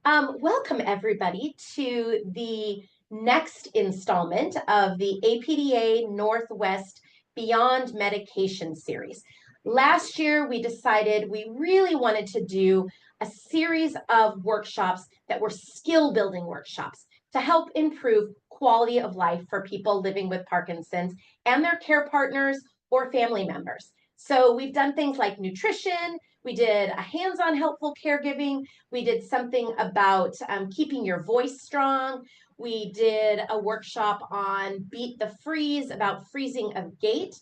Excellent. Welcome everybody to the next installment of the APDA Northwest Beyond Medication series. Last year, we decided we really wanted to do a series of workshops that were skill building workshops to help improve quality of life for people living with Parkinson's and their care partners or family members. So we've done things like nutrition, we did a hands-on helpful caregiving, we did something about keeping your voice strong, we did a workshop on beat the freeze, about freezing of gait,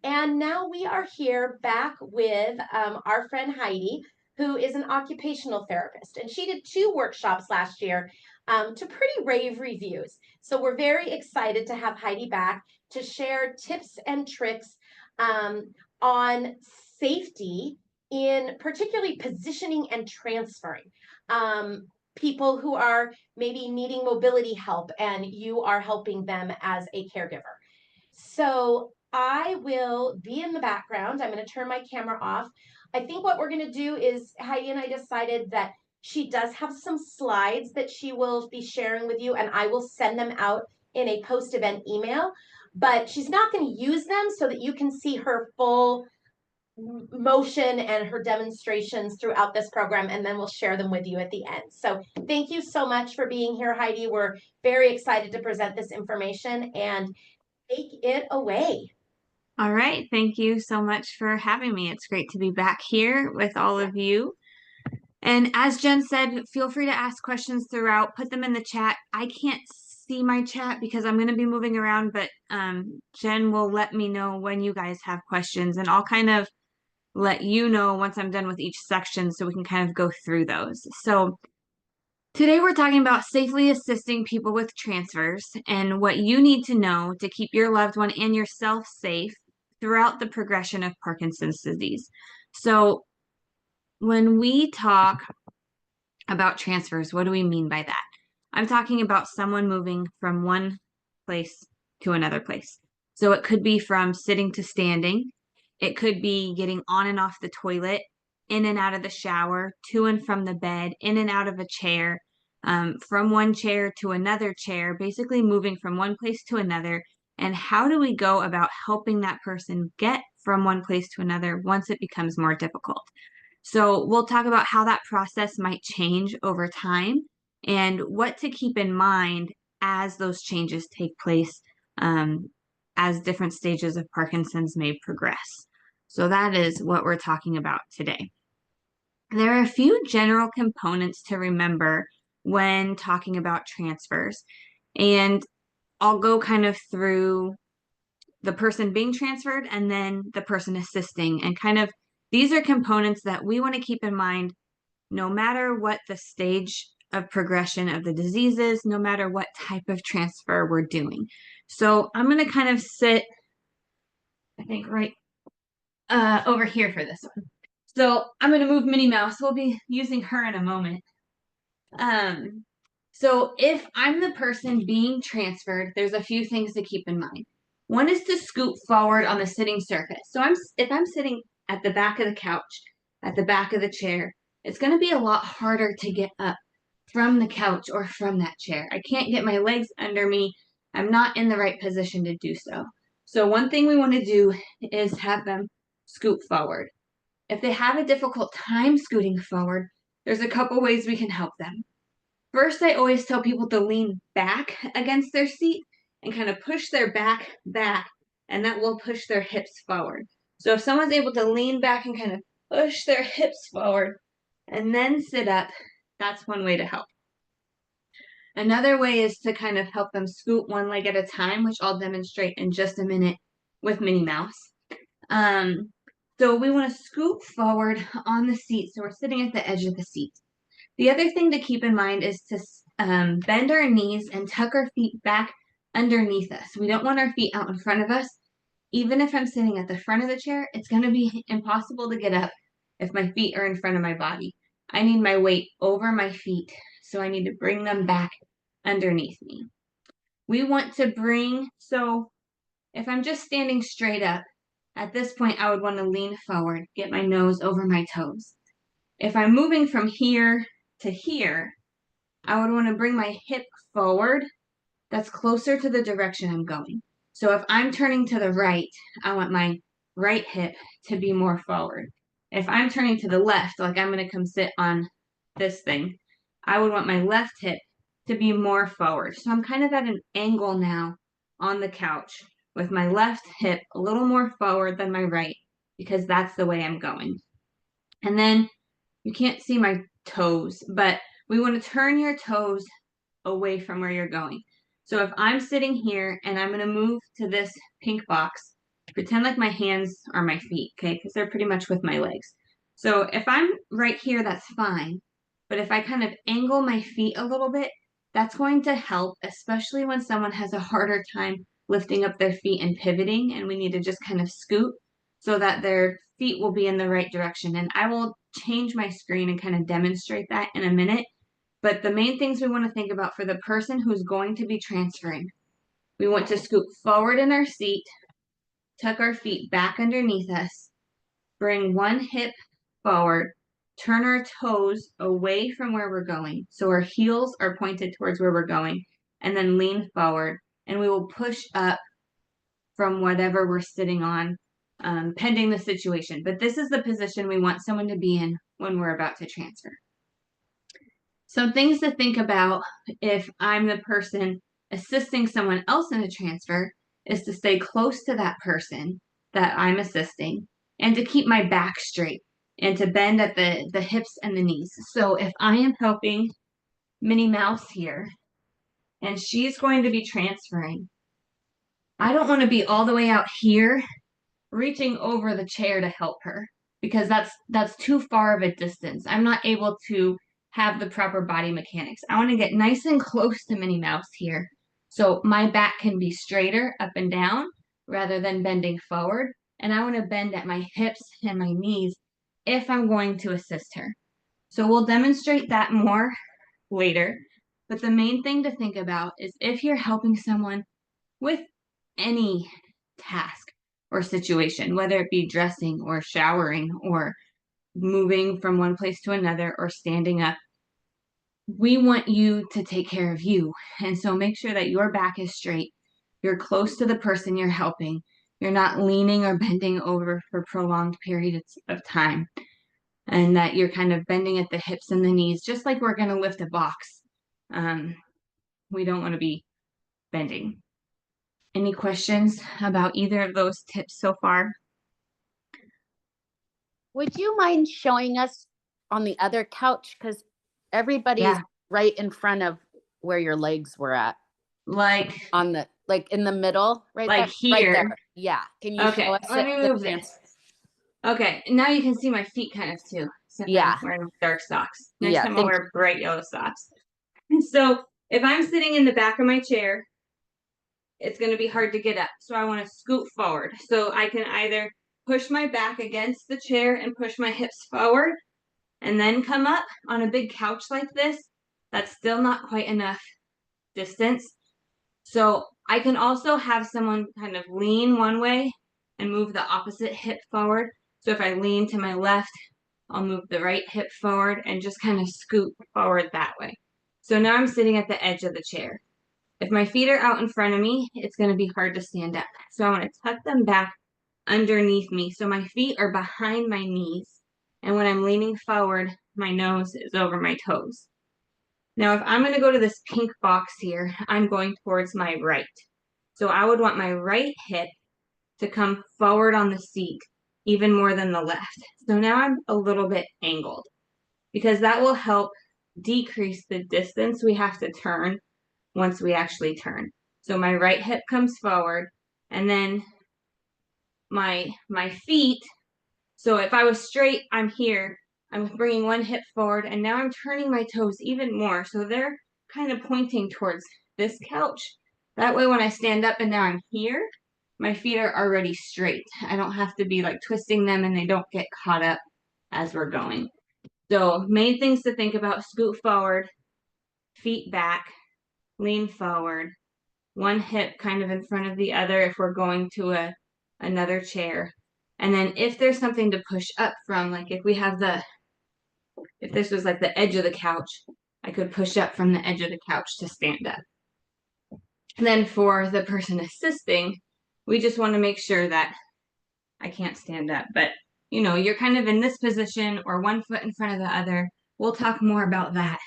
and now we are here back with our friend Heidi, who is an occupational therapist, and she did 2 workshops last year to pretty rave reviews. So we're very excited to have Heidi back to share tips and tricks on safety in particularly positioning and transferring people who are maybe needing mobility help and you are helping them as a caregiver. So I will be in the background. I'm going to turn my camera off. I think what we're going to do is Heidi and I decided that she does have some slides that she will be sharing with you, and I will send them out in a post-event email, but she's not going to use them so that you can see her full motion and her demonstrations throughout this program, and then we'll share them with you at the end. So thank you so much for being here, Heidi. We're very excited to present this information, and take it away. All right. Thank you so much for having me. It's great to be back here with all of you. And as Jen said, feel free to ask questions throughout. Put them in the chat. I can't see my chat because I'm going to be moving around, but Jen will let me know when you guys have questions, and I'll kind of let you know once I'm done with each section so we can kind of go through those. So today we're talking about safely assisting people with transfers and what you need to know to keep your loved one and yourself safe throughout the progression of Parkinson's disease. So when we talk about transfers, what do we mean by that? I'm talking about someone moving from one place to another place. So it could be from sitting to standing. It could be getting on and off the toilet, in and out of the shower, to and from the bed, in and out of a chair, from one chair to another chair, basically moving from one place to another. And how do we go about helping that person get from one place to another once it becomes more difficult? So we'll talk about how that process might change over time and what to keep in mind as those changes take place as different stages of Parkinson's may progress. So that is what we're talking about today. There are a few general components to remember when talking about transfers, and I'll go kind of through the person being transferred and then the person assisting, and kind of these are components that we want to keep in mind no matter what the stage of progression of the disease is, no matter what type of transfer we're doing. So I'm going to kind of sit, I think, right over here for this one. So I'm going to move Minnie Mouse. We'll be using her in a moment. So if I'm the person being transferred, there's a few things to keep in mind. One is to scoot forward on the sitting surface. So if I'm sitting at the back of the couch, at the back of the chair, it's going to be a lot harder to get up from the couch or from that chair. I can't get my legs under me. I'm not in the right position to do so. So one thing we want to do is have them scoot forward. If they have a difficult time scooting forward, there's a couple ways we can help them. First, I always tell people to lean back against their seat and kind of push their back, and that will push their hips forward. So if someone's able to lean back and kind of push their hips forward and then sit up, that's one way to help. Another way is to kind of help them scoot one leg at a time, which I'll demonstrate in just a minute with Minnie Mouse. So we want to scoot forward on the seat, so we're sitting at the edge of the seat. The other thing to keep in mind is to bend our knees and tuck our feet back underneath us. We don't want our feet out in front of us. Even if I'm sitting at the front of the chair, it's going to be impossible to get up if my feet are in front of my body. I need my weight over my feet, so I need to bring them back underneath me. We want to so if I'm just standing straight up, at this point I would want to lean forward, get my nose over my toes. If I'm moving from here to here, I would want to bring my hip forward. That's closer to the direction I'm going. So if I'm turning to the right, I want my right hip to be more forward. If I'm turning to the left, like I'm going to come sit on this thing, I would want my left hip to be more forward. So I'm kind of at an angle now on the couch with my left hip a little more forward than my right because that's the way I'm going. And then you can't see my toes, but we want to turn your toes away from where you're going. So if I'm sitting here and I'm going to move to this pink box, pretend like my hands are my feet, okay? Because they're pretty much with my legs. So if I'm right here, that's fine. But if I kind of angle my feet a little bit, that's going to help, especially when someone has a harder time lifting up their feet and pivoting, and we need to just kind of scoot so that their feet will be in the right direction. And I will change my screen and kind of demonstrate that in a minute. But the main things we want to think about for the person who's going to be transferring, we want to scoot forward in our seat, tuck our feet back underneath us, bring one hip forward, turn our toes away from where we're going. So our heels are pointed towards where we're going, and then lean forward. And we will push up from whatever we're sitting on, pending the situation. But this is the position we want someone to be in when we're about to transfer. So things to think about if I'm the person assisting someone else in a transfer is to stay close to that person that I'm assisting and to keep my back straight and to bend at the hips and the knees. So if I am helping Minnie Mouse here and she's going to be transferring, I don't want to be all the way out here reaching over the chair to help her because that's too far of a distance. I'm not able to have the proper body mechanics. I want to get nice and close to Minnie Mouse here so my back can be straighter up and down rather than bending forward. And I want to bend at my hips and my knees if I'm going to assist her. So we'll demonstrate that more later. But the main thing to think about is if you're helping someone with any task or situation, whether it be dressing or showering or moving from one place to another or standing up, we want you to take care of you. And so make sure that your back is straight. You're close to the person you're helping. You're not leaning or bending over for prolonged periods of time. And that you're kind of bending at the hips and the knees, just like we're going to lift a box. We don't want to be bending. Any questions about either of those tips so far? Would you mind showing us on the other couch? Because everybody's right in front of where your legs were at. Like on the, like in the middle, right? Like there, here. Right there. Yeah. Can you show us? Let me move this. Okay, now you can see my feet kind of too. Yeah. I'm wearing dark socks. Next Yeah, time I'll wear bright yellow socks. So if I'm sitting in the back of my chair, it's going to be hard to get up. So I want to scoot forward. So I can either push my back against the chair and push my hips forward and then come up. On a big couch like this, that's still not quite enough distance. So I can also have someone kind of lean one way and move the opposite hip forward. So if I lean to my left, I'll move the right hip forward and just kind of scoot forward that way. So now I'm sitting at the edge of the chair. If my feet are out in front of me, it's going to be hard to stand up. So I want to tuck them back underneath me. So my feet are behind my knees. And when I'm leaning forward, my nose is over my toes. Now, if I'm going to go to this pink box here, I'm going towards my right. So I would want my right hip to come forward on the seat even more than the left. So now I'm a little bit angled because that will help decrease the distance we have to turn once we actually turn. So my right hip comes forward and then my feet. So if I was straight, I'm here. I'm bringing one hip forward and now I'm turning my toes even more. So they're kind of pointing towards this couch. That way when I stand up and now I'm here, my feet are already straight. I don't have to be like twisting them and they don't get caught up as we're going. So main things to think about: scoot forward, feet back, lean forward, one hip kind of in front of the other if we're going to another chair. And then if there's something to push up from, like if we have the if this was like the edge of the couch, I could push up from the edge of the couch to stand up. And then for the person assisting, we just want to make sure that I can't stand up, but you know, you're kind of in this position or one foot in front of the other. We'll talk more about that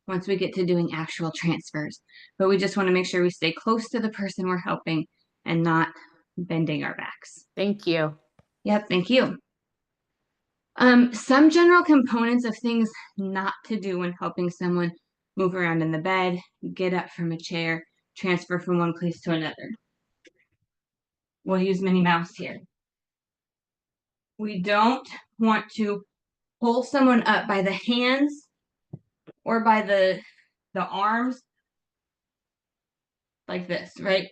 once we get to doing actual transfers. But we just want to make sure we stay close to the person we're helping and not bending our backs. Thank you. Yep, thank you. Some general components of things not to do when helping someone move around in the bed, get up from a chair, transfer from one place to another. We'll use Minnie Mouse here. We don't want to pull someone up by the hands or by the arms like this, right?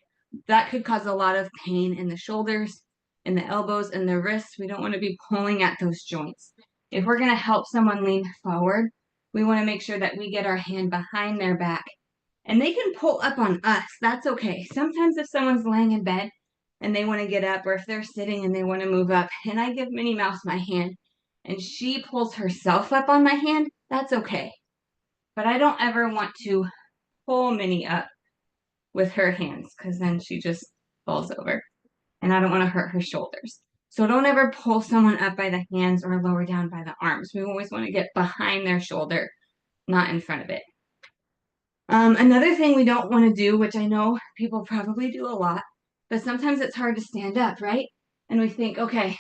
That could cause a lot of pain in the shoulders, in the elbows, and the wrists. We don't want to be pulling at those joints. If we're going to help someone lean forward, we want to make sure that we get our hand behind their back. And they can pull up on us. That's okay. Sometimes if someone's laying in bed and they want to get up, or if they're sitting and they want to move up, and I give Minnie Mouse my hand and she pulls herself up on my hand, that's okay. But I don't ever want to pull Minnie up with her hands, because then she just falls over and I don't want to hurt her shoulders. So don't ever pull someone up by the hands or lower down by the arms. We always want to get behind their shoulder, not in front of it. Another thing we don't want to do, which I know people probably do a lot, but sometimes it's hard to stand up, right? And we think, okay,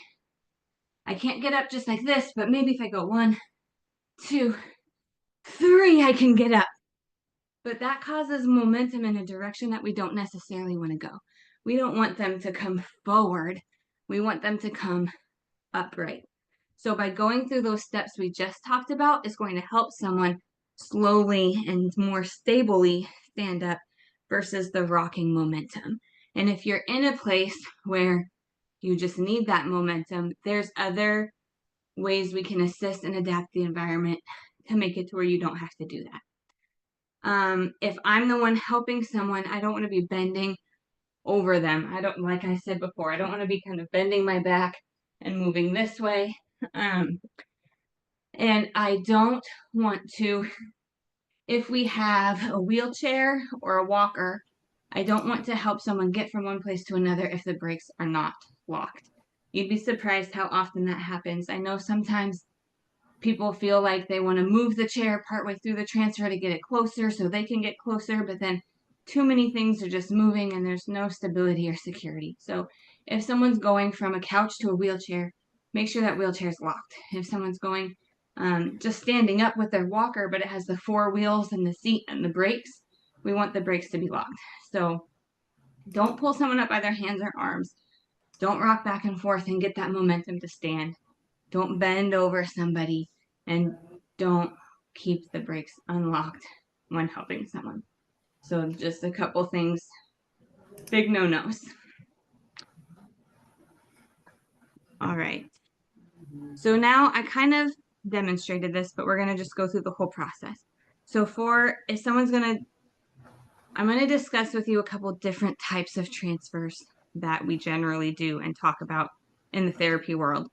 I can't get up just like this, but maybe if I go 1, 2, 3, I can get up. But that causes momentum in a direction that we don't necessarily want to go. We don't want them to come forward. We want them to come upright. So by going through those steps we just talked about is going to help someone slowly and more stably stand up versus the rocking momentum. And if you're in a place where you just need that momentum, there's other ways we can assist and adapt the environment to make it to where you don't have to do that. If I'm the one helping someone, I don't want to be bending over them. I don't, like I said before, I don't want to be kind of bending my back and moving this way. And I don't want to, if we have a wheelchair or a walker, I don't want to help someone get from one place to another if the brakes are not locked. You'd be surprised how often that happens. I know sometimes people feel like they want to move the chair partway through the transfer to get it closer so they can get closer, but then too many things are just moving and there's no stability or security. So if someone's going from a couch to a wheelchair, make sure that wheelchair is locked. If someone's going just standing up with their walker, but it has the 4 wheels and the seat and the brakes, we want the brakes to be locked. So don't pull someone up by their hands or arms. Don't rock back and forth and get that momentum to stand. Don't bend over somebody, and don't keep the brakes unlocked when helping someone. So just a couple things, big no-nos. All right. So now I kind of demonstrated this, but we're going to just go through the whole process. So if someone's I'm going to discuss with you a couple different types of transfers that we generally do and talk about in the therapy world.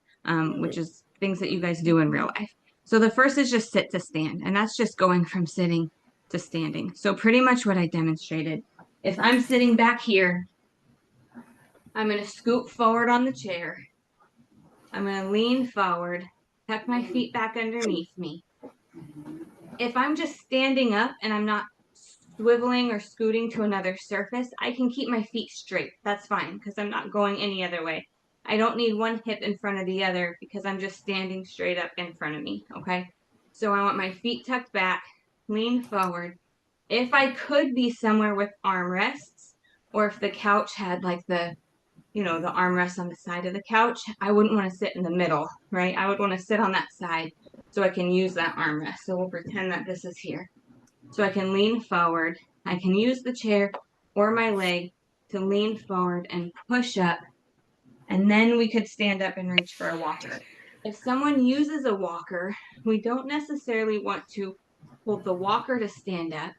Which is things that you guys do in real life. So the first is just sit to stand, and that's just going from sitting to standing. So pretty much what I demonstrated. If I'm sitting back here, I'm going to scoot forward on the chair. I'm going to lean forward, tuck my feet back underneath me. If I'm just standing up and I'm not swiveling or scooting to another surface, I can keep my feet straight. That's fine because I'm not going any other way. I don't need one hip in front of the other because I'm just standing straight up in front of me, okay? So I want my feet tucked back, lean forward. If I could be somewhere with armrests, or if the couch had like the armrest on the side of the couch, I wouldn't want to sit in the middle, right? I would want to sit on that side so I can use that armrest. So we'll pretend that this is here. So I can lean forward. I can use the chair or my leg to lean forward and push up. And then we could stand up and reach for a walker. If someone uses a walker, we don't necessarily want to hold the walker to stand up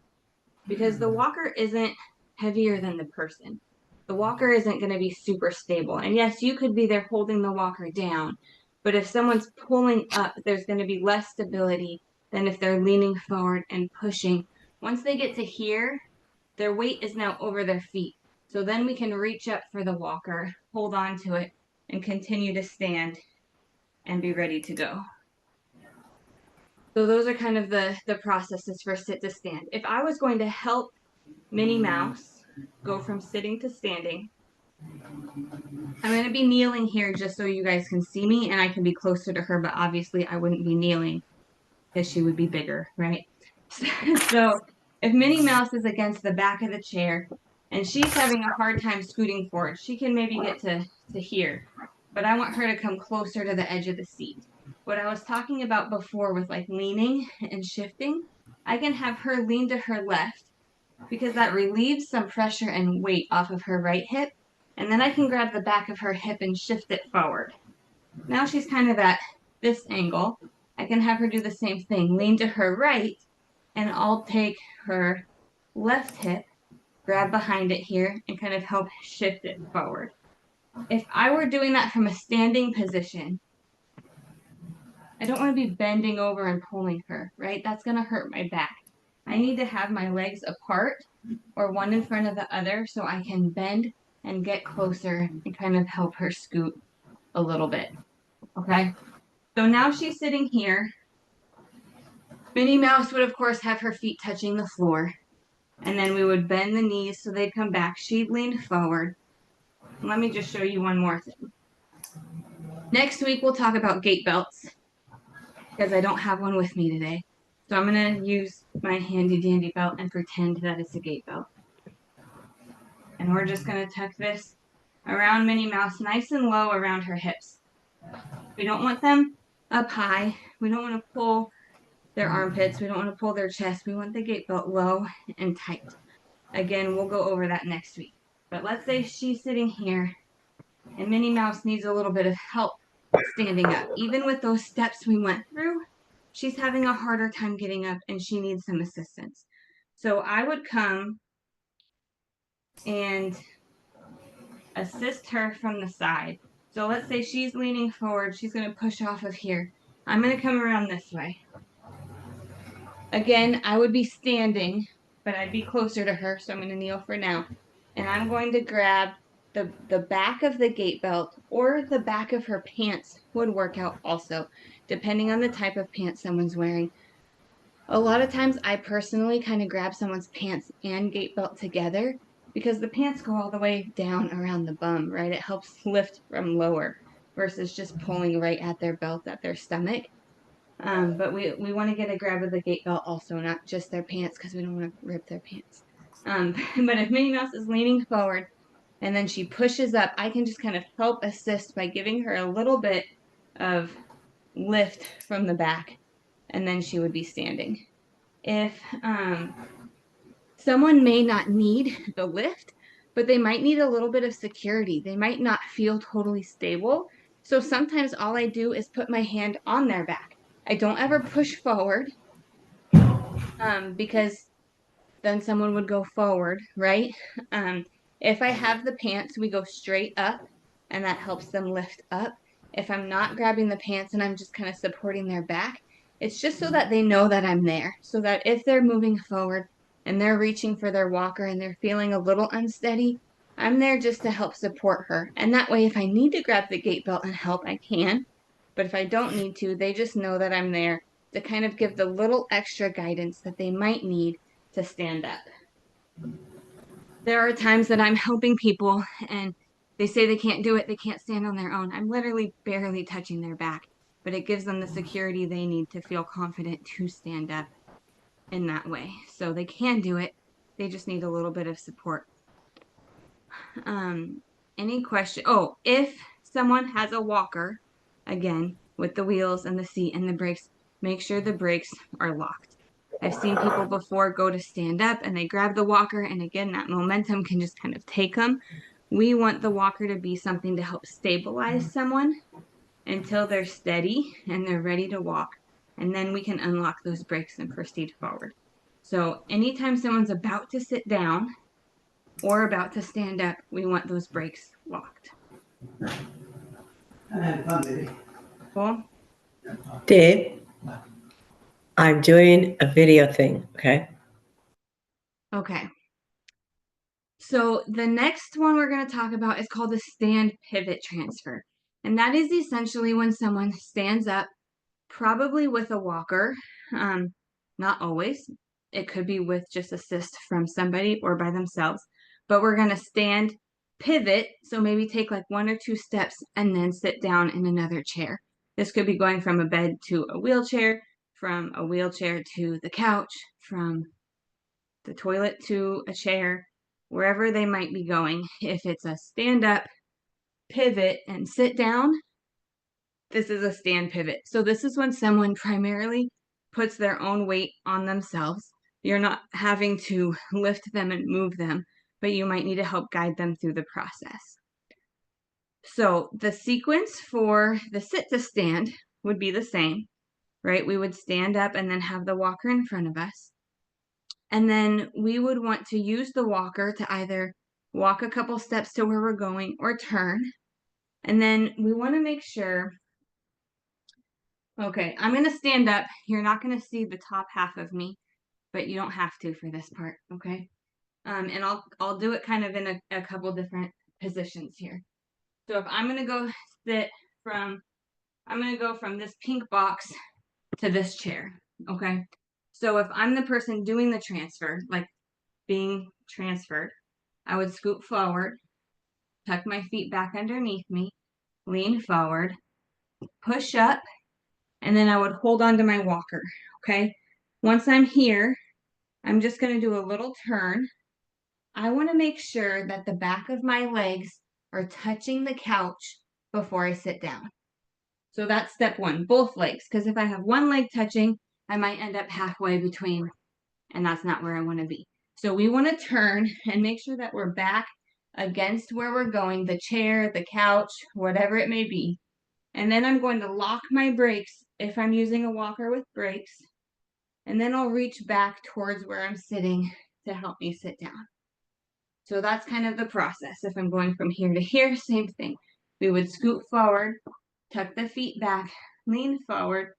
because the walker isn't heavier than the person. The walker isn't going to be super stable. And yes, you could be there holding the walker down, but if someone's pulling up, there's going to be less stability than if they're leaning forward and pushing. Once they get to here, their weight is now over their feet. So then we can reach up for the walker, hold on to it, and continue to stand and be ready to go. So those are kind of the processes for sit to stand. If I was going to help Minnie Mouse go from sitting to standing, I'm going to be kneeling here just so you guys can see me and I can be closer to her, but obviously I wouldn't be kneeling because she would be bigger, right? So if Minnie Mouse is against the back of the chair and she's having a hard time scooting forward, she can maybe get to here, but I want her to come closer to the edge of the seat. What I was talking about before with like leaning and shifting, I can have her lean to her left because that relieves some pressure and weight off of her right hip. And then I can grab the back of her hip and shift it forward. Now she's kind of at this angle. I can have her do the same thing, lean to her right, and I'll take her left hip, grab behind it here, and kind of help shift it forward. If I were doing that from a standing position, I don't want to be bending over and pulling her, right? That's going to hurt my back. I need to have my legs apart or one in front of the other so I can bend and get closer and kind of help her scoot a little bit. Okay? So now she's sitting here. Minnie Mouse would, of course, have her feet touching the floor. And then we would bend the knees so they'd come back. She'd lean forward. Let me just show you one more thing. Next week, we'll talk about gait belts because I don't have one with me today. So I'm going to use my handy dandy belt and pretend that it's a gait belt. And we're just going to tuck this around Minnie Mouse nice and low around her hips. We don't want them up high. We don't want to pull their armpits. We don't want to pull their chest. We want the gait belt low and tight. Again, we'll go over that next week. But let's say she's sitting here and Minnie Mouse needs a little bit of help standing up. Even with those steps we went through, she's having a harder time getting up and she needs some assistance. So I would come and assist her from the side. So let's say she's leaning forward. She's going to push off of here. I'm going to come around this way. Again, I would be standing, but I'd be closer to her. So I'm going to kneel for now. And I'm going to grab the back of the gait belt or the back of her pants would work out also, depending on the type of pants someone's wearing. A lot of times I personally kind of grab someone's pants and gait belt together because the pants go all the way down around the bum, right? It helps lift from lower versus just pulling right at their belt, at their stomach. But we want to get a grab of the gait belt also, not just their pants because we don't want to rip their pants. But if Minnie Mouse is leaning forward and then she pushes up, I can just kind of help assist by giving her a little bit of lift from the back, and then she would be standing. If someone may not need the lift, but they might need a little bit of security. They might not feel totally stable. So sometimes all I do is put my hand on their back. I don't ever push forward because then someone would go forward, right? If I have the pants, we go straight up and that helps them lift up. If I'm not grabbing the pants and I'm just kind of supporting their back, it's just so that they know that I'm there, so that if they're moving forward and they're reaching for their walker and they're feeling a little unsteady, I'm there just to help support her. And that way, if I need to grab the gait belt and help, I can. But if I don't need to, they just know that I'm there to kind of give the little extra guidance that they might need to stand up. There are times that I'm helping people and they say they can't do it, they can't stand on their own. I'm literally barely touching their back, but it gives them the security they need to feel confident to stand up in that way. So they can do it, they just need a little bit of support. Any question? Oh, if someone has a walker, again, with the wheels and the seat and the brakes, make sure the brakes are locked. I've seen people before go to stand up and they grab the walker, and again, that momentum can just kind of take them. We want the walker to be something to help stabilize someone until they're steady and they're ready to walk, and then we can unlock those brakes and proceed forward. So anytime someone's about to sit down or about to stand up, we want those brakes locked. Cool? Dave, I'm doing a video thing, okay? Okay. So the next one we're going to talk about is called the stand pivot transfer. And that is essentially when someone stands up, probably with a walker, not always. It could be with just assist from somebody or by themselves. But we're going to stand pivot, so maybe take like 1 or 2 steps and then sit down in another chair. This could be going from a bed to a wheelchair, from a wheelchair to the couch, from the toilet to a chair, wherever they might be going. If it's a stand up, pivot, and sit down, this is a stand pivot. So this is when someone primarily puts their own weight on themselves. You're not having to lift them and move them, but you might need to help guide them through the process. So the sequence for the sit to stand would be the same, right? We would stand up and then have the walker in front of us. And then we would want to use the walker to either walk a couple steps to where we're going or turn. And then we want to make sure, okay, I'm going to stand up. You're not going to see the top half of me, but you don't have to for this part, okay? And I'll do it kind of in a couple different positions here. So if I'm going to go sit from, I'm going to go from this pink box to this chair, okay? So if I'm the person doing the transfer, like being transferred, I would scoot forward, tuck my feet back underneath me, lean forward, push up, and then I would hold on to my walker, okay? Once I'm here, I'm just going to do a little turn. I want to make sure that the back of my legs are touching the couch before I sit down. So that's step 1, both legs, because if I have one leg touching, I might end up halfway between, and that's not where I want to be. So we want to turn and make sure that we're back against where we're going, the chair, the couch, whatever it may be. And then I'm going to lock my brakes if I'm using a walker with brakes. And then I'll reach back towards where I'm sitting to help me sit down. So that's kind of the process. If I'm going from here to here, same thing. We would scoot forward, tuck the feet back, lean forward.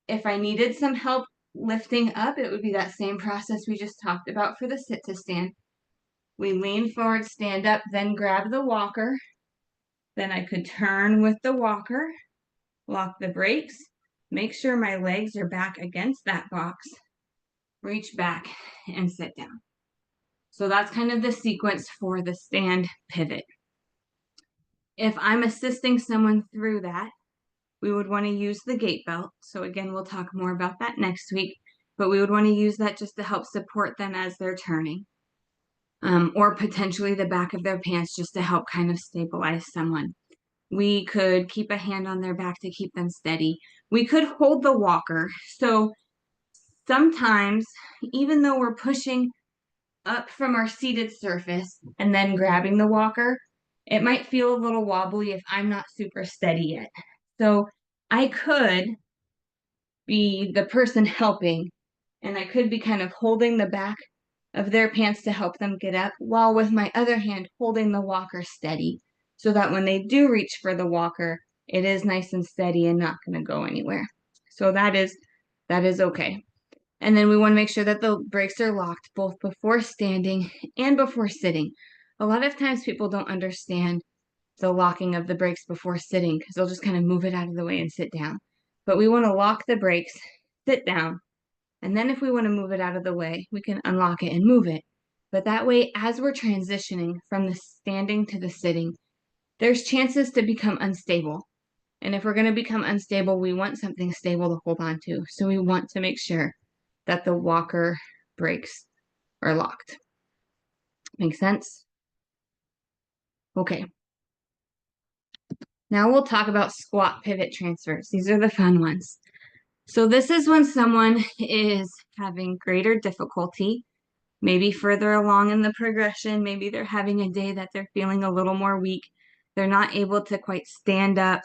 If I needed some help lifting up, it would be that same process we just talked about for the sit to stand. We lean forward, stand up, then grab the walker. Then I could turn with the walker, lock the brakes, make sure my legs are back against that box, reach back and sit down. So that's kind of the sequence for the stand pivot. If I'm assisting someone through that, we would want to use the gait belt. So again, we'll talk more about that next week, but we would want to use that just to help support them as they're turning. Or potentially the back of their pants just to help kind of stabilize someone. We could keep a hand on their back to keep them steady. We could hold the walker. So sometimes, even though we're pushing up from our seated surface and then grabbing the walker, it might feel a little wobbly if I'm not super steady yet. So I could be the person helping, and I could be kind of holding the back of their pants to help them get up, while with my other hand holding the walker steady, so that when they do reach for the walker, it is nice and steady and not going to go anywhere. So that is okay. And then we want to make sure that the brakes are locked both before standing and before sitting. A lot of times people don't understand the locking of the brakes before sitting because they'll just kind of move it out of the way and sit down. But we want to lock the brakes, sit down, and then if we want to move it out of the way, we can unlock it and move it. But that way, as we're transitioning from the standing to the sitting, there's chances to become unstable. And if we're going to become unstable, we want something stable to hold on to. So we want to make sure that the walker brakes are locked. Make sense? Okay. Now we'll talk about squat pivot transfers. These are the fun ones. So this is when someone is having greater difficulty, maybe further along in the progression, maybe they're having a day that they're feeling a little more weak. They're not able to quite stand up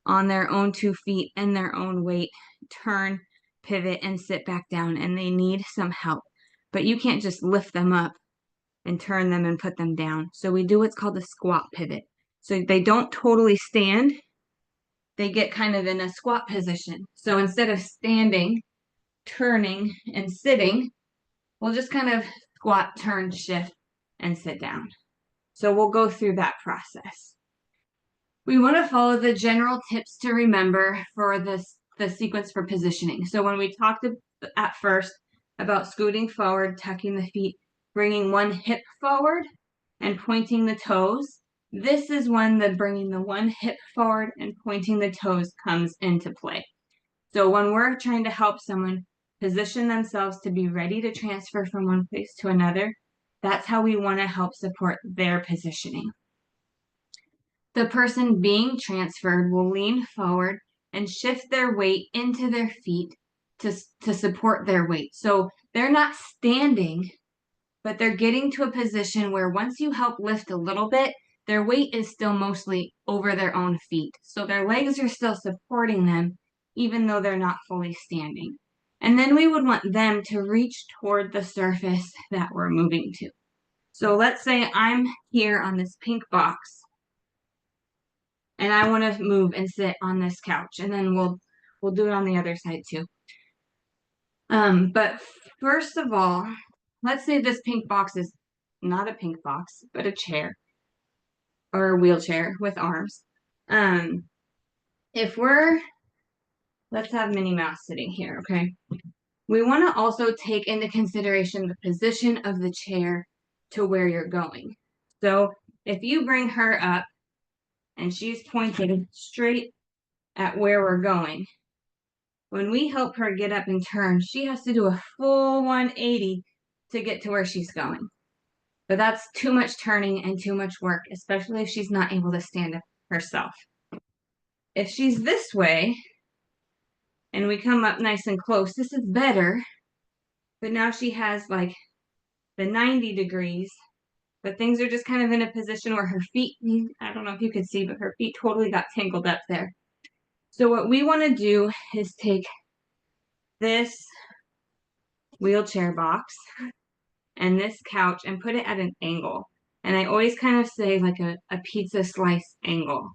on their own 2 feet and their own weight, turn, pivot, and sit back down, and they need some help. But you can't just lift them up and turn them and put them down. So we do what's called a squat pivot. So they don't totally stand, they get kind of in a squat position. So instead of standing, turning and sitting, we'll just kind of squat, turn, shift, and sit down. So we'll go through that process. We want to follow the general tips to remember for the sequence for positioning. So when we talked at first about scooting forward, tucking the feet, bringing one hip forward and pointing the toes, this is when the bringing the one hip forward and pointing the toes comes into play. So when we're trying to help someone position themselves to be ready to transfer from one place to another, that's how we want to help support their positioning. The person being transferred will lean forward and shift their weight into their feet to support their weight. So they're not standing, but they're getting to a position where once you help lift a little bit, their weight is still mostly over their own feet. So their legs are still supporting them, even though they're not fully standing. And then we would want them to reach toward the surface that we're moving to. So let's say I'm here on this pink box, and I want to move and sit on this couch, and then we'll do it on the other side too. But first of all, let's say this pink box is not a pink box, but a chair or a wheelchair with arms. Let's have Minnie Mouse sitting here, okay? We want to also take into consideration the position of the chair to where you're going. So if you bring her up and she's pointed straight at where we're going, when we help her get up and turn, she has to do a full 180 to get to where she's going. But that's too much turning and too much work, especially if she's not able to stand up herself. If she's this way and we come up nice and close, this is better. But now she has like the 90 degrees, but things are just kind of in a position where her feet, I don't know if you could see, but her feet totally got tangled up there. So what we want to do is take this wheelchair box and this couch and put it at an angle. And I always kind of say like a pizza slice angle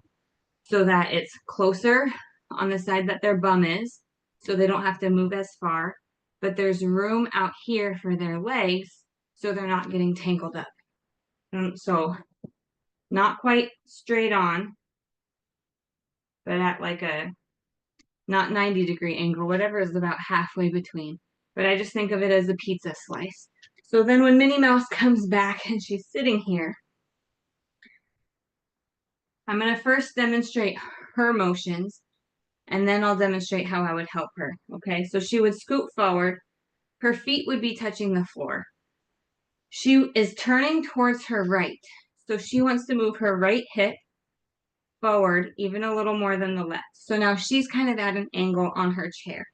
so that it's closer on the side that their bum is, so they don't have to move as far, but there's room out here for their legs so they're not getting tangled up. So not quite straight on, but at like a not 90-degree angle, whatever is about halfway between. But I just think of it as a pizza slice. So then when Minnie Mouse comes back and she's sitting here, I'm going to first demonstrate her motions, and then I'll demonstrate how I would help her. Okay, so she would scoot forward. Her feet would be touching the floor. She is turning towards her right. So she wants to move her right hip forward even a little more than the left. So now she's kind of at an angle on her chair.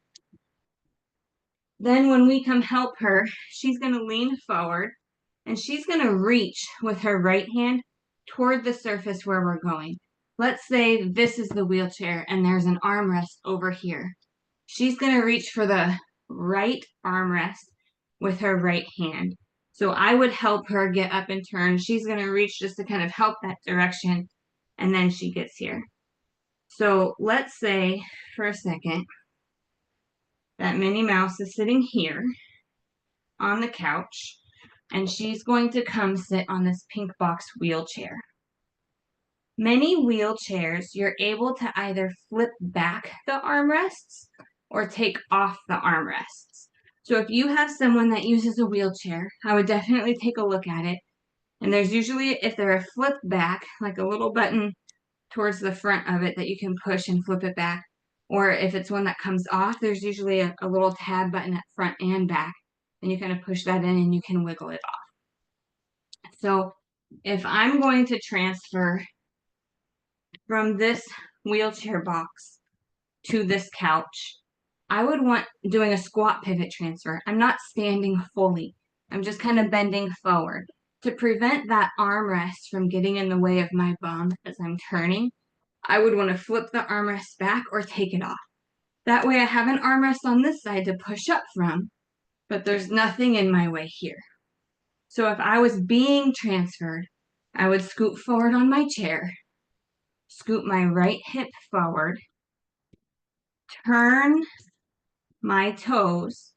Then when we come help her, she's going to lean forward and she's going to reach with her right hand toward the surface where we're going. Let's say this is the wheelchair and there's an armrest over here. She's going to reach for the right armrest with her right hand. So I would help her get up and turn. She's going to reach just to kind of help that direction, and then she gets here. So let's say for a second that Minnie Mouse is sitting here on the couch, and she's going to come sit on this pink box wheelchair. Many wheelchairs, you're able to either flip back the armrests or take off the armrests. So if you have someone that uses a wheelchair, I would definitely take a look at it. And there's usually, if they're a flip back, like a little button towards the front of it that you can push and flip it back. Or if it's one that comes off, there's usually a little tab button at front and back. And you kind of push that in and you can wiggle it off. So if I'm going to transfer from this wheelchair box to this couch, I would want doing a squat pivot transfer. I'm not standing fully. I'm just kind of bending forward. To prevent that armrest from getting in the way of my bum as I'm turning, I would want to flip the armrest back or take it off. That way I have an armrest on this side to push up from, but there's nothing in my way here. So if I was being transferred, I would scoot forward on my chair, scoot my right hip forward, turn my toes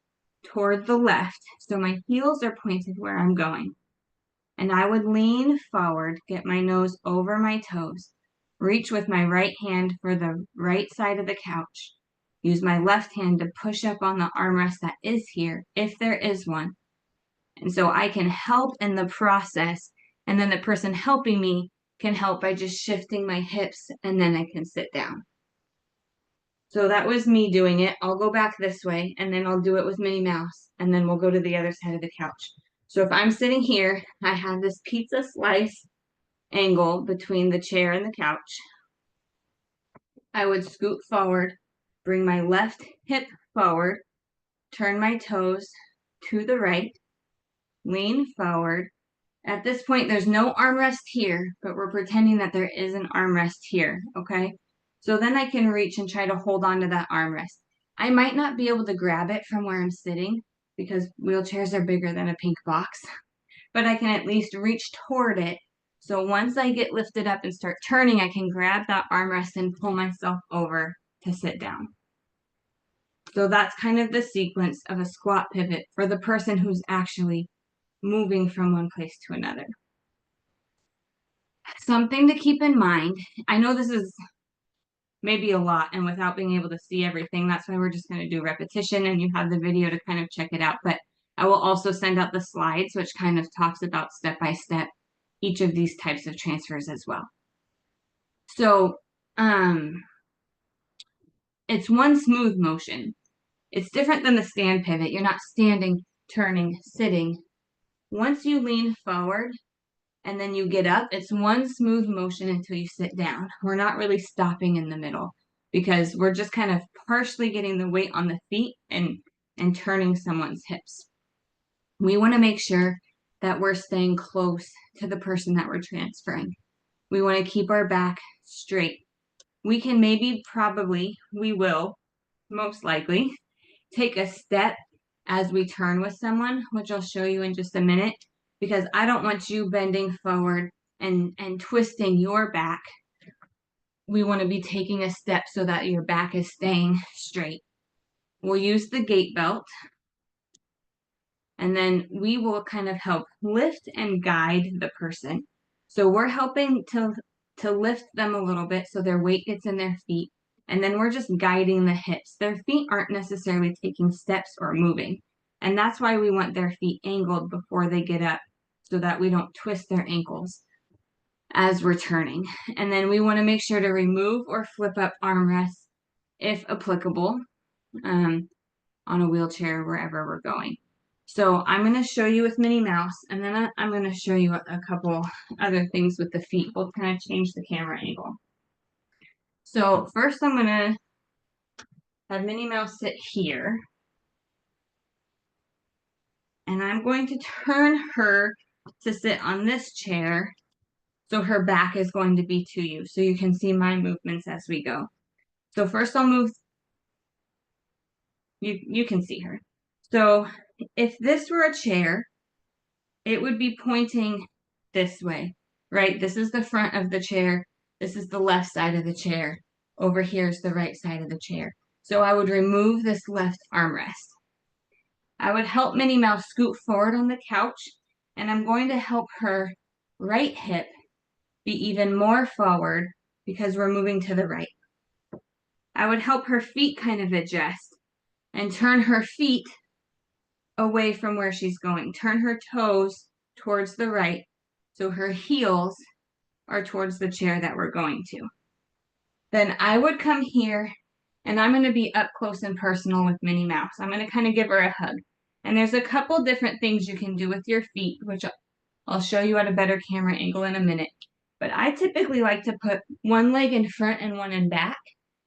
toward the left. So my heels are pointed where I'm going. And I would lean forward, get my nose over my toes, reach with my right hand for the right side of the couch. Use my left hand to push up on the armrest that is here, if there is one. And so I can help in the process, and then the person helping me can help by just shifting my hips, and then I can sit down. So that was me doing it. I'll go back this way, and then I'll do it with Minnie Mouse, and then we'll go to the other side of the couch. So if I'm sitting here, I have this pizza slice angle between the chair and the couch. I would scoot forward, bring my left hip forward, turn my toes to the right, lean forward. At this point, there's no armrest here, but we're pretending that there is an armrest here, okay? So then I can reach and try to hold on to that armrest. I might not be able to grab it from where I'm sitting because wheelchairs are bigger than a pink box, but I can at least reach toward it. So once I get lifted up and start turning, I can grab that armrest and pull myself over to sit down. So that's kind of the sequence of a squat pivot for the person who's actually moving from one place to another. Something to keep in mind, I know this is maybe a lot, and without being able to see everything, that's why we're just going to do repetition, and you have the video to kind of check it out. But I will also send out the slides, which kind of talks about step by step each of these types of transfers as well. So it's one smooth motion. It's different than the stand pivot. You're not standing, turning, sitting. Once you lean forward and then you get up, it's one smooth motion until you sit down. We're not really stopping in the middle because we're just kind of partially getting the weight on the feet and turning someone's hips. We want to make sure that we're staying close to the person that we're transferring. We want to keep our back straight. We can we will, most likely, take a step as we turn with someone, which I'll show you in just a minute, because I don't want you bending forward and twisting your back. We want to be taking a step so that your back is staying straight. We'll use the gait belt, and then we will kind of help lift and guide the person. So we're helping to lift them a little bit so their weight gets in their feet, and then we're just guiding the hips. Their feet aren't necessarily taking steps or moving, and that's why we want their feet angled before they get up so that we don't twist their ankles as we're turning. And then we want to make sure to remove or flip up armrests if applicable on a wheelchair wherever we're going. So I'm going to show you with Minnie Mouse, and then I'm going to show you a couple other things with the feet. We'll kind of change the camera angle. So first I'm going to have Minnie Mouse sit here. And I'm going to turn her to sit on this chair. So her back is going to be to you. So you can see my movements as we go. So first I'll move. You can see her. So if this were a chair, it would be pointing this way, right? This is the front of the chair. This is the left side of the chair. Over here is the right side of the chair. So I would remove this left armrest. I would help Minnie Mouse scoot forward on the couch, and I'm going to help her right hip be even more forward because we're moving to the right. I would help her feet kind of adjust and turn her feet away from where she's going. Turn her toes towards the right so her heels are towards the chair that we're going to. Then I would come here, and I'm going to be up close and personal with Minnie Mouse. I'm going to kind of give her a hug. And there's a couple different things you can do with your feet, which I'll show you at a better camera angle in a minute. But I typically like to put one leg in front and one in back.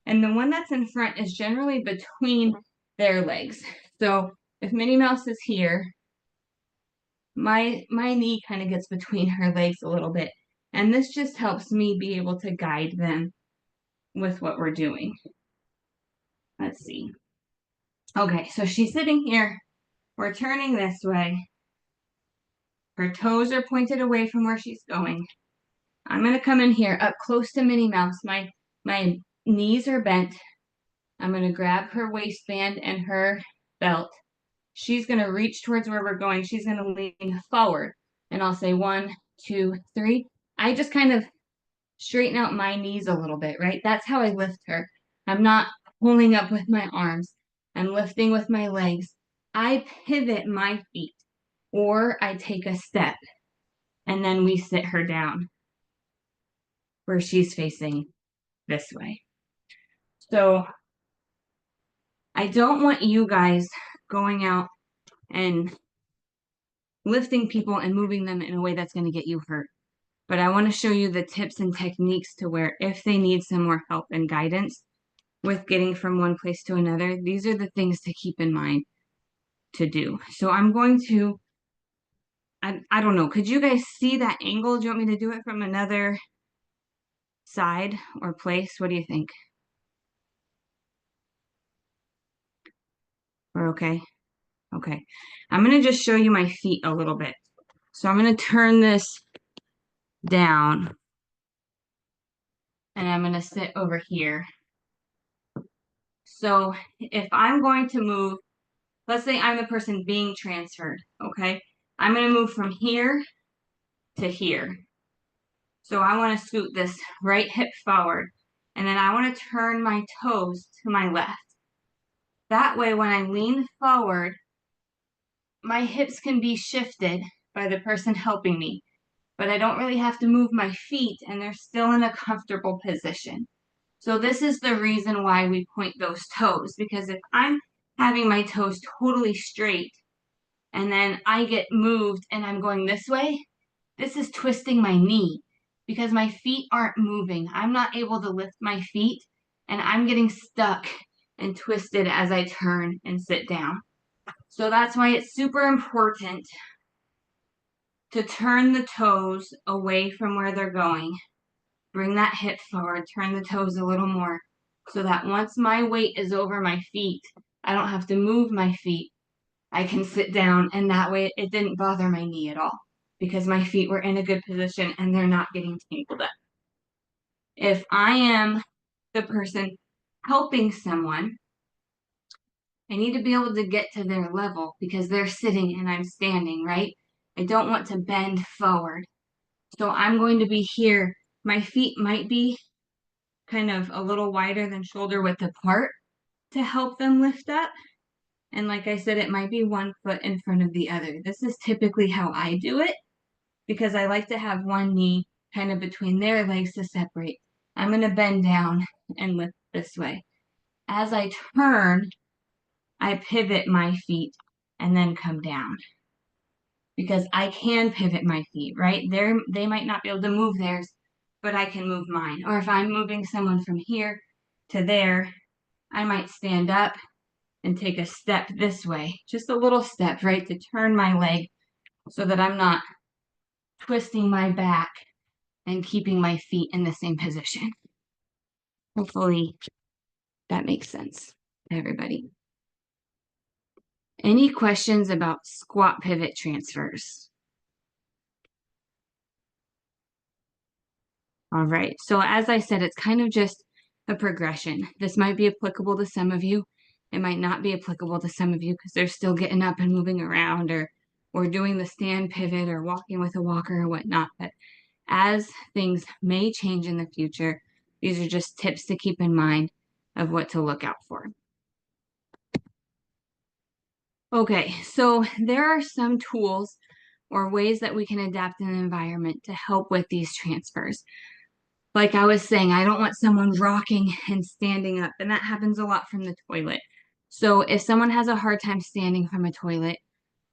And the one that's in front is generally between their legs. So if Minnie Mouse is here, my knee kind of gets between her legs a little bit. And this just helps me be able to guide them with what we're doing. Let's see. Okay, so she's sitting here. We're turning this way. Her toes are pointed away from where she's going. I'm going to come in here up close to Minnie Mouse. My knees are bent. I'm going to grab her waistband and her belt. She's going to reach towards where we're going. She's going to lean forward. And I'll say 1, 2, 3. I just kind of straighten out my knees a little bit, right? That's how I lift her. I'm not pulling up with my arms. I'm lifting with my legs. I pivot my feet, or I take a step, and then we sit her down where she's facing this way. So I don't want you guys going out and lifting people and moving them in a way that's going to get you hurt. But I want to show you the tips and techniques to where if they need some more help and guidance with getting from one place to another, these are the things to keep in mind to do. So I'm going to, I don't know, could you guys see that angle? Do you want me to do it from another side or place? What do you think? We're okay? Okay. I'm going to just show you my feet a little bit. So I'm going to turn this down and I'm going to sit over here. So if I'm going to move, let's say I'm the person being transferred, okay? I'm going to move from here to here. So I want to scoot this right hip forward, and then I want to turn my toes to my left. That way, when I lean forward, my hips can be shifted by the person helping me, but I don't really have to move my feet, and they're still in a comfortable position. So this is the reason why we point those toes, because if I'm having my toes totally straight, and then I get moved and I'm going this way, this is twisting my knee because my feet aren't moving. I'm not able to lift my feet and I'm getting stuck and twisted as I turn and sit down. So that's why it's super important to turn the toes away from where they're going. Bring that hip forward, turn the toes a little more so that once my weight is over my feet, I don't have to move my feet. I can sit down, and that way it didn't bother my knee at all because my feet were in a good position and they're not getting tangled up. If I am the person helping someone, I need to be able to get to their level because they're sitting and I'm standing, right? I don't want to bend forward. So I'm going to be here. My feet might be kind of a little wider than shoulder width apart to help them lift up. And like I said, it might be one foot in front of the other. This is typically how I do it because I like to have one knee kind of between their legs to separate. I'm going to bend down and lift this way. As I turn, I pivot my feet and then come down because I can pivot my feet, right? They might not be able to move theirs, but I can move mine. Or if I'm moving someone from here to there, I might stand up and take a step this way, just a little step, right, to turn my leg so that I'm not twisting my back and keeping my feet in the same position. Hopefully that makes sense to everybody. Any questions about squat pivot transfers? All right, so as I said, it's kind of just a progression. This might be applicable to some of you. It might not be applicable to some of you because they're still getting up and moving around or doing the stand pivot or walking with a walker or whatnot. But as things may change in the future, these are just tips to keep in mind of what to look out for. Okay, so there are some tools or ways that we can adapt an environment to help with these transfers. Like I was saying, I don't want someone rocking and standing up, and that happens a lot from the toilet. So if someone has a hard time standing from a toilet,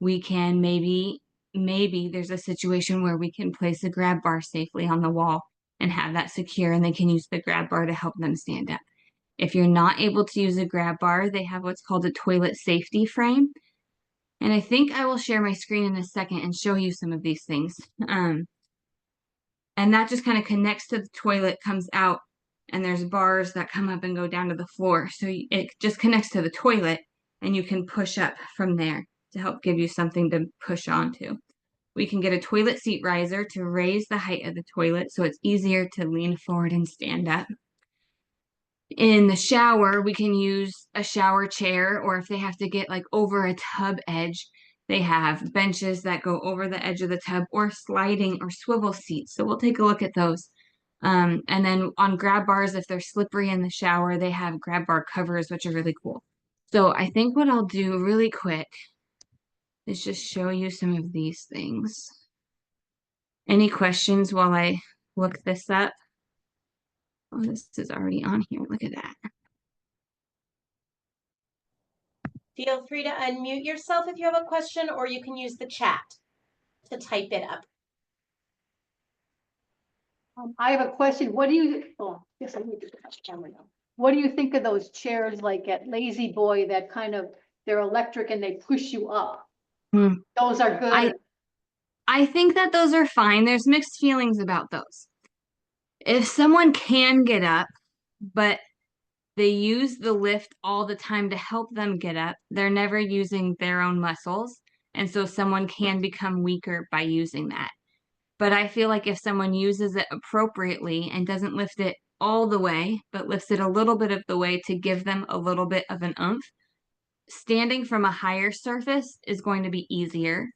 we can maybe there's a situation where we can place a grab bar safely on the wall and have that secure, and they can use the grab bar to help them stand up. If you're not able to use a grab bar, they have what's called a toilet safety frame. And I think I will share my screen in a second and show you some of these things. And that just kind of connects to the toilet, comes out, and there's bars that come up and go down to the floor. So it just connects to the toilet, and you can push up from there to help give you something to push onto. We can get a toilet seat riser to raise the height of the toilet so it's easier to lean forward and stand up. In the shower, we can use a shower chair, or if they have to get like over a tub edge, they have benches that go over the edge of the tub, or sliding or swivel seats. So we'll take a look at those. And then on grab bars, if they're slippery in the shower, they have grab bar covers, which are really cool. So I think what I'll do really quick is just show you some of these things. Any questions while I look this up? Oh, this is already on here. Look at that. Feel free to unmute yourself if you have a question, or you can use the chat to type it up. I have a question. What do you, oh, yes, I need to touch the camera now. What do you think of those chairs like at Lazy Boy that kind of, they're electric and they push you up? Those are good. I think that those are fine. There's mixed feelings about those. If someone can get up, but they use the lift all the time to help them get up, they're never using their own muscles. And so someone can become weaker by using that. But I feel like if someone uses it appropriately and doesn't lift it all the way, but lifts it a little bit of the way to give them a little bit of an oomph, standing from a higher surface is going to be easier.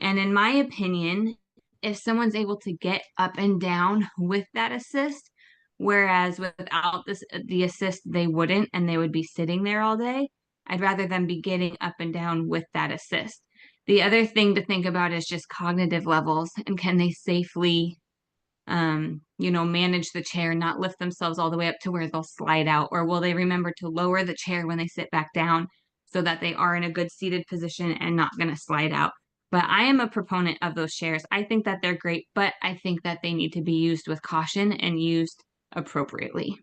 And in my opinion, if someone's able to get up and down with that assist, whereas without the assist, they wouldn't, and they would be sitting there all day, I'd rather them be getting up and down with that assist. The other thing to think about is just cognitive levels, and can they safely, manage the chair, not lift themselves all the way up to where they'll slide out, or will they remember to lower the chair when they sit back down so that they are in a good seated position and not going to slide out. But I am a proponent of those chairs. I think that they're great, but I think that they need to be used with caution and used appropriately.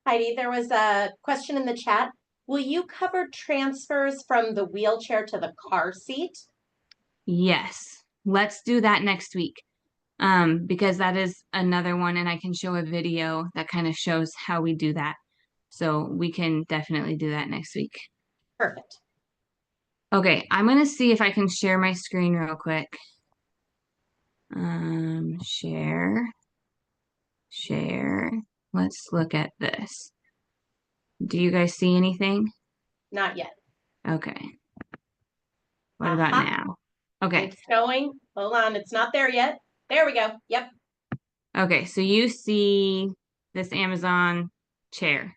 Heidi, there was a question in the chat. Will you cover transfers from the wheelchair to the car seat? Yes, let's do that next week. Because that is another one, and I can show a video that kind of shows how we do that. So we can definitely do that next week. Perfect. Okay, I'm going to see if I can share my screen real quick. Share. Let's look at this. Do you guys see anything? Not yet. Okay. What about now? Okay. It's showing. Hold on, it's not there yet. There we go. Yep. Okay, so you see this Amazon chair.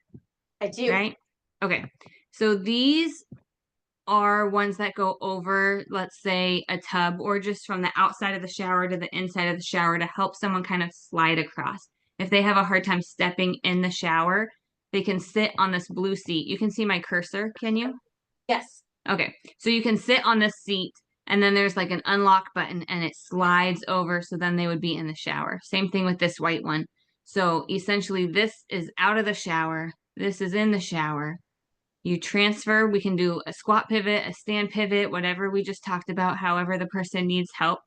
I do. Right? Okay. So these are ones that go over, let's say, a tub, or just from the outside of the shower to the inside of the shower to help someone kind of slide across. If they have a hard time stepping in the shower, they can sit on this blue seat. You can see my cursor, can you? Yes. Okay. So you can sit on this seat, and then there's like an unlock button and it slides over, so then they would be in the shower. Same thing with this white one. So essentially this is out of the shower. This is in the shower. You transfer, we can do a squat pivot, a stand pivot, whatever we just talked about, however the person needs help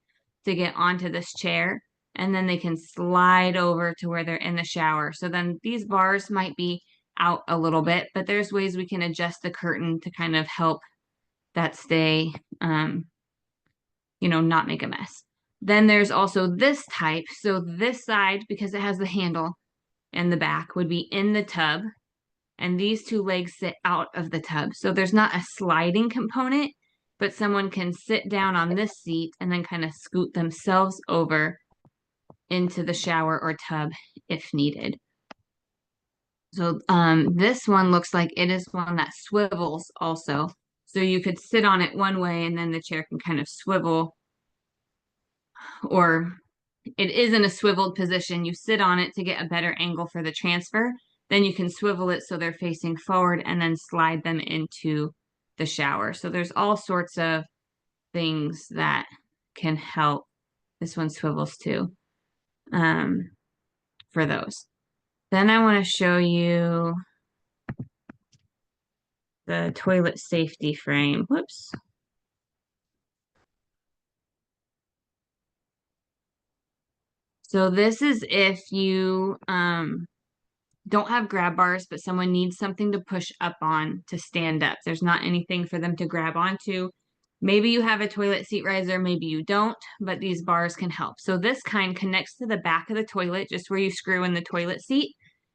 to get onto this chair. And then they can slide over to where they're in the shower. So then these bars might be out a little bit, but there's ways we can adjust the curtain to kind of help that stay, not make a mess. Then there's also this type. So this side, because it has the handle and the back, would be in the tub. And these two legs sit out of the tub. So there's not a sliding component, but someone can sit down on this seat and then kind of scoot themselves over into the shower or tub if needed. So this one looks like it is one that swivels also. So you could sit on it one way and then the chair can kind of swivel, or it is in a swiveled position. You sit on it to get a better angle for the transfer. Then you can swivel it so they're facing forward and then slide them into the shower. So there's all sorts of things that can help. This one swivels too, for those. Then I want to show you the toilet safety frame. Whoops. So this is if you don't have grab bars, but someone needs something to push up on to stand up. There's not anything for them to grab onto. Maybe you have a toilet seat riser, maybe you don't, but these bars can help. So this kind connects to the back of the toilet, just where you screw in the toilet seat.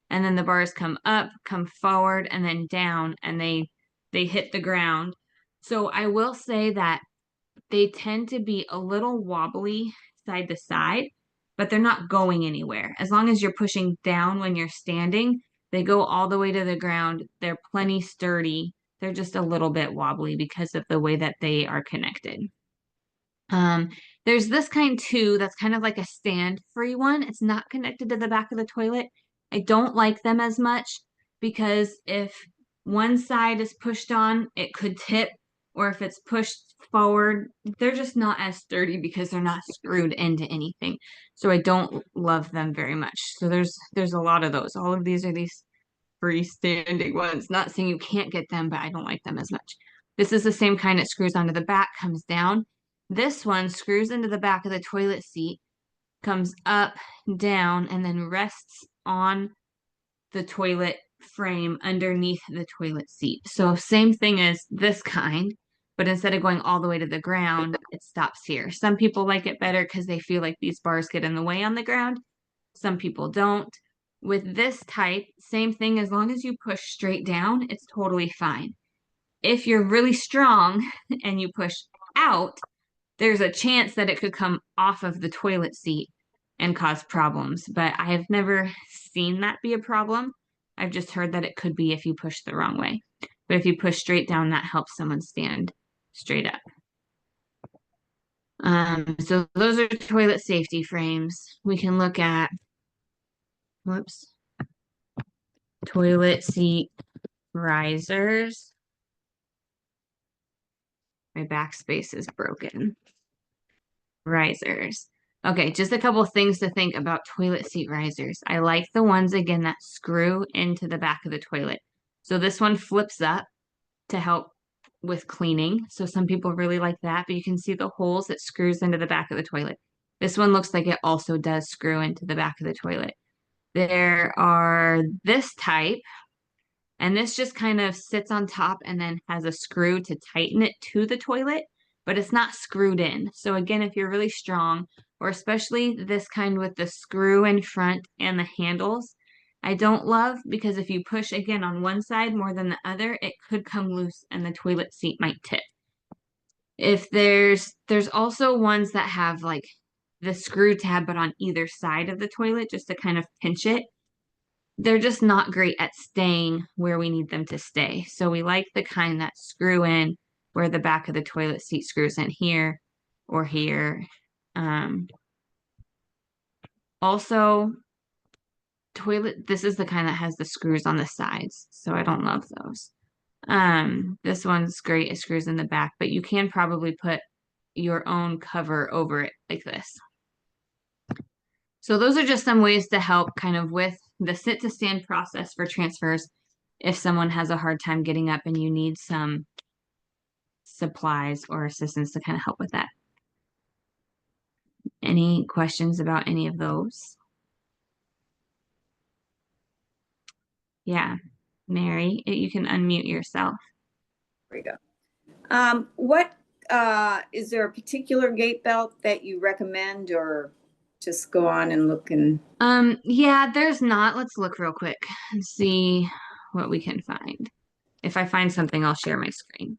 and then the bars come up, come forward, and then down, and they hit the ground. So I will say that they tend to be a little wobbly side to side, but they're not going anywhere. As long as you're pushing down when you're standing, they go all the way to the ground. They're plenty sturdy. They're just a little bit wobbly because of the way that they are connected. There's this kind too, that's kind of like a stand-free one. It's not connected to the back of the toilet. I don't like them as much because if one side is pushed on, it could tip, or if it's pushed forward, they're just not as sturdy because they're not screwed into anything. So I don't love them very much. So there's a lot of those. All of these are these freestanding ones. Not saying you can't get them, but I don't like them as much. This is the same kind that screws onto the back, comes down. This one screws into the back of the toilet seat, comes up, down, and then rests on the toilet frame underneath the toilet seat. So same thing as this kind, but instead of going all the way to the ground, it stops here. Some people like it better because they feel like these bars get in the way on the ground. Some people don't. With this type, same thing, as long as you push straight down, it's totally fine. If you're really strong and you push out, there's a chance that it could come off of the toilet seat and cause problems, but I have never seen that be a problem. I've just heard that it could be if you push the wrong way. But if you push straight down, that helps someone stand straight up. So those are toilet safety frames. We can look at, whoops, toilet seat risers. My backspace is broken. Risers. Okay, just a couple things to think about toilet seat risers. I like the ones, again, that screw into the back of the toilet. So this one flips up to help with cleaning. So some people really like that, but you can see the holes that screws into the back of the toilet. This one looks like it also does screw into the back of the toilet. There are this type, and this just kind of sits on top and then has a screw to tighten it to the toilet, but it's not screwed in. So again, if you're really strong, or especially this kind with the screw in front and the handles, I don't love, because if you push again on one side more than the other, it could come loose and the toilet seat might tip. If there's also ones that have like the screw tab, but on either side of the toilet, just to kind of pinch it. They're just not great at staying where we need them to stay. So we like the kind that screw in where the back of the toilet seat screws in here or here. Also, this is the kind that has the screws on the sides, so I don't love those. This one's great, it screws in the back, but you can probably put your own cover over it like this. So those are just some ways to help kind of with the sit to stand process for transfers if someone has a hard time getting up and you need some supplies or assistance to kind of help with that. Any questions about any of those? Yeah, Mary, you can unmute yourself. There we go. What is there a particular gait belt that you recommend, or just go on and look? And yeah, there's not. Let's look real quick and see what we can find. If I find something, I'll share my screen.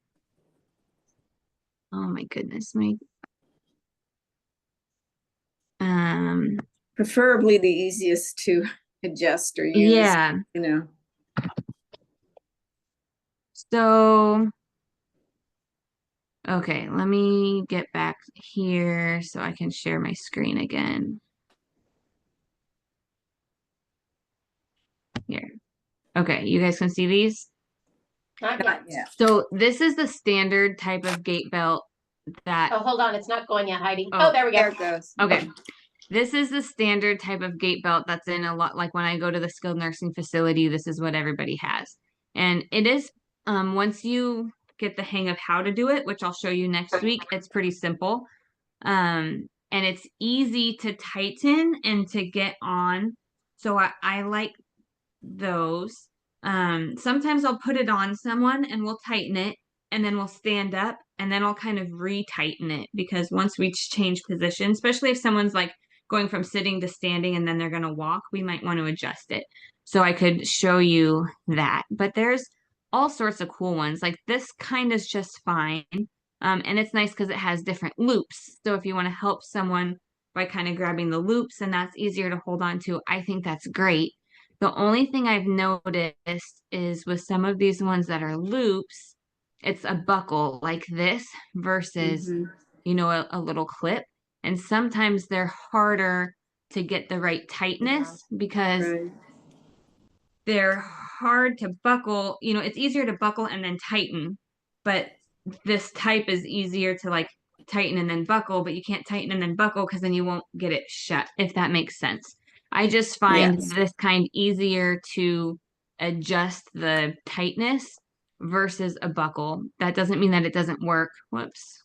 Oh my goodness, preferably the easiest to adjust or use. Yeah. You know. So, okay, let me get back here so I can share my screen again. Here. Okay, you guys can see these? Not yet. Yeah. So this is the standard type of gait belt that... Oh, hold on, it's not going yet, Heidi. Oh, there we go. There it goes. Okay. This is the standard type of gait belt that's in a lot, like when I go to the skilled nursing facility, this is what everybody has. And it is, once you get the hang of how to do it, which I'll show you next week, it's pretty simple. And it's easy to tighten and to get on. So I like those. Sometimes I'll put it on someone and we'll tighten it and then we'll stand up and then I'll kind of re-tighten it, because once we change position, especially if someone's like going from sitting to standing and then they're going to walk, we might want to adjust it. So I could show you that. But there's all sorts of cool ones. Like this kind is just fine. And it's nice because it has different loops. So if you want to help someone by kind of grabbing the loops and that's easier to hold on to, I think that's great. The only thing I've noticed is with some of these ones that are loops, it's a buckle like this versus, you know, a little clip. And sometimes they're harder to get the right tightness because Right. they're hard to buckle. You know, it's easier to buckle and then tighten, but this type is easier to like tighten and then buckle, but you can't tighten and then buckle because then you won't get it shut, if that makes sense. I just find Yes. this kind easier to adjust the tightness versus a buckle. That doesn't mean that it doesn't work. Whoops.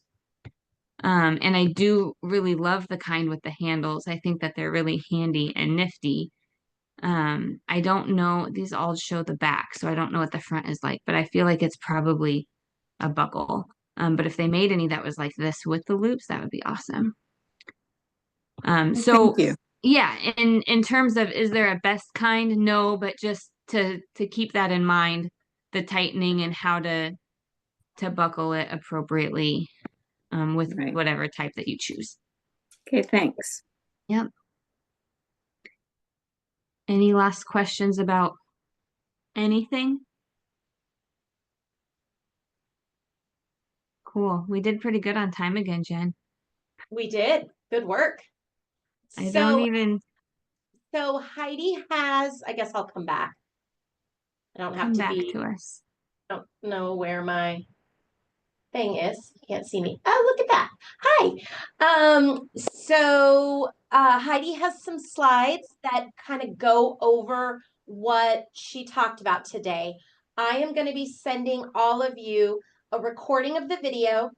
And I do really love the kind with the handles. I think that they're really handy and nifty. I don't know, these all show the back, so I don't know what the front is like, but I feel like it's probably a buckle. But if they made any that was like this with the loops, that would be awesome. So Thank you. yeah, in terms of is there a best kind? No, but just to keep that in mind, the tightening and how to buckle it appropriately, with Right. whatever type that you choose. Okay, thanks. Yep. Any last questions about anything? Cool. We did pretty good on time again, Jen. We did. Good work. I don't even So Heidi has, I guess I'll come back. I don't have come to back be, to us. I don't know where my thing is. You can't see me. Oh, look at that. Hi. Heidi has some slides that kind of go over what she talked about today. I am going to be sending all of you a recording of the video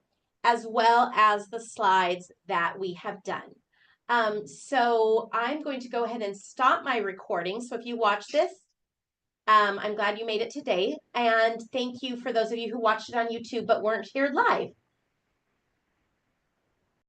as well as the slides that we have done. So I'm going to go ahead and stop my recording. So if you watch this, I'm glad you made it today. And thank you for those of you who watched it on YouTube but weren't here live.